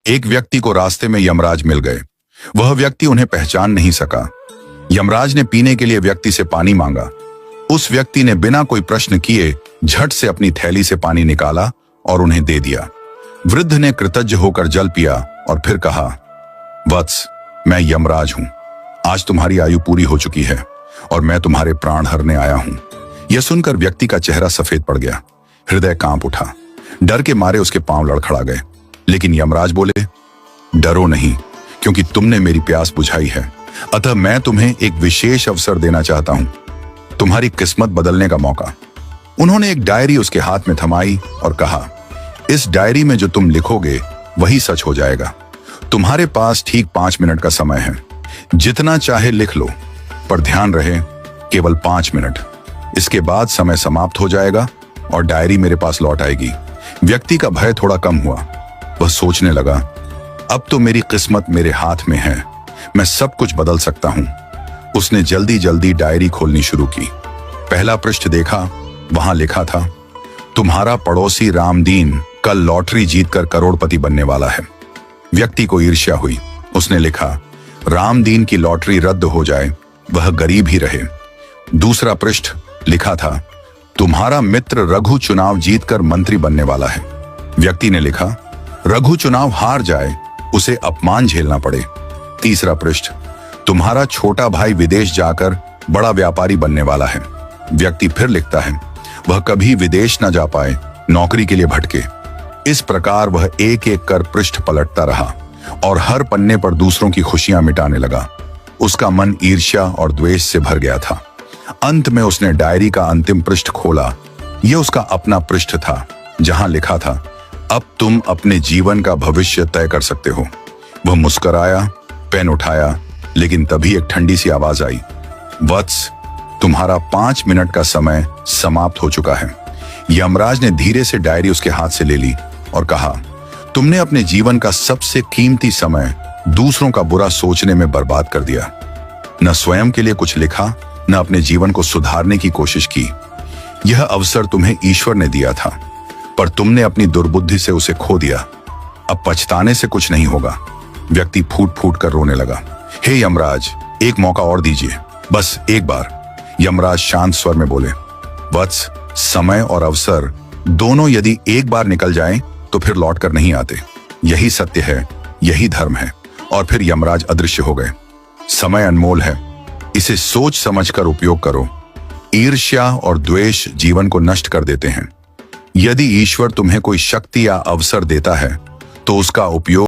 एक व्यक्ति को रास्ते में यमराज मिल गए। वह व्यक्ति उन्हें पहचान नहीं सका। यमराज ने पीने के लिए व्यक्ति से पानी मांगा। उस व्यक्ति ने बिना कोई प्रश्न किए झट से अपनी थैली से पानी निकाला और उन्हें दे दिया। वृद्ध ने कृतज्ञ होकर जल पिया और फिर कहा, वत्स, मैं यमराज हूं। आज तुम्हारी आयु पूरी हो चुकी है और मैं तुम्हारे प्राण हरने आया हूं। यह सुनकर व्यक्ति का चेहरा सफेद पड़ गया। हृदय कांप उठा। डर के मारे उसके पांव लड़खड़ा गए। लेकिन यमराज बोले, डरो नहीं, क्योंकि तुमने मेरी प्यास बुझाई है। अतः मैं तुम्हें एक विशेष अवसर देना चाहता हूं, तुम्हारी किस्मत बदलने का मौका। उन्होंने एक डायरी उसके हाथ में थमाई और कहा, इस डायरी में जो तुम लिखोगे वही सच हो जाएगा। तुम्हारे पास ठीक 5 मिनट का समय है। जितना चाहे लिख लो, पर ध्यान रहे केवल 5 मिनट। इसके बाद समय समाप्त हो जाएगा और डायरी मेरे पास लौट आएगी। व्यक्ति का भय थोड़ा कम हुआ। वह सोचने लगा, अब तो मेरी किस्मत मेरे हाथ में है, मैं सब कुछ बदल सकता हूं। उसने जल्दी जल्दी डायरी खोलनी शुरू की। पहला पृष्ठ देखा। वहां लिखा था, तुम्हारा पड़ोसी रामदीन कल लॉटरी जीतकर करोड़पति बनने वाला है। व्यक्ति को ईर्ष्या हुई। उसने लिखा, रामदीन की लॉटरी रद्द हो जाए, वह गरीब ही रहे। दूसरा पृष्ठ लिखा था, तुम्हारा मित्र रघु चुनाव जीतकर मंत्री बनने वाला है। व्यक्ति ने लिखा, रघु चुनाव हार जाए, उसे अपमान झेलना पड़े। तीसरा पृष्ठ, तुम्हारा छोटा भाई विदेश जाकर बड़ा व्यापारी बनने वाला है। व्यक्ति फिर लिखता है, वह कभी विदेश न जा पाए, नौकरी के लिए भटके। इस प्रकार वह एक एक कर पृष्ठ पलटता रहा और हर पन्ने पर दूसरों की खुशियां मिटाने लगा। उसका मन ईर्ष्या और द्वेष से भर गया था। अंत में उसने डायरी का अंतिम पृष्ठ खोला। यह उसका अपना पृष्ठ था, जहां लिखा था, अब तुम अपने जीवन का भविष्य तय कर सकते हो। वह मुस्कुराया, पेन उठाया, लेकिन तभी एक ठंडी सी आवाज आई, वत्स, तुम्हारा 5 मिनट का समय समाप्त हो चुका है। यमराज ने धीरे से डायरी उसके हाथ से ले ली और कहा, तुमने अपने जीवन का सबसे कीमती समय दूसरों का बुरा सोचने में बर्बाद कर दिया। न स्वयं के लिए कुछ लिखा, न अपने जीवन को सुधारने की कोशिश की। यह अवसर तुम्हें ईश्वर ने दिया था, पर तुमने अपनी दुर्बुद्धि से उसे खो दिया। अब पछताने से कुछ नहीं होगा। व्यक्ति फूट फूट कर रोने लगा। हे यमराज, एक मौका और दीजिए, बस एक बार। यमराज शांत स्वर में बोले, वत्स, समय और अवसर दोनों यदि एक बार निकल जाएं, तो फिर लौट कर नहीं आते। यही सत्य है, यही धर्म है। और फिर यमराज अदृश्य हो गए। समय अनमोल है, इसे सोच समझकर उपयोग करो। ईर्ष्या और द्वेष जीवन को नष्ट कर देते हैं। यदि ईश्वर तुम्हें कोई शक्ति या अवसर देता है, तो उसका उपयोग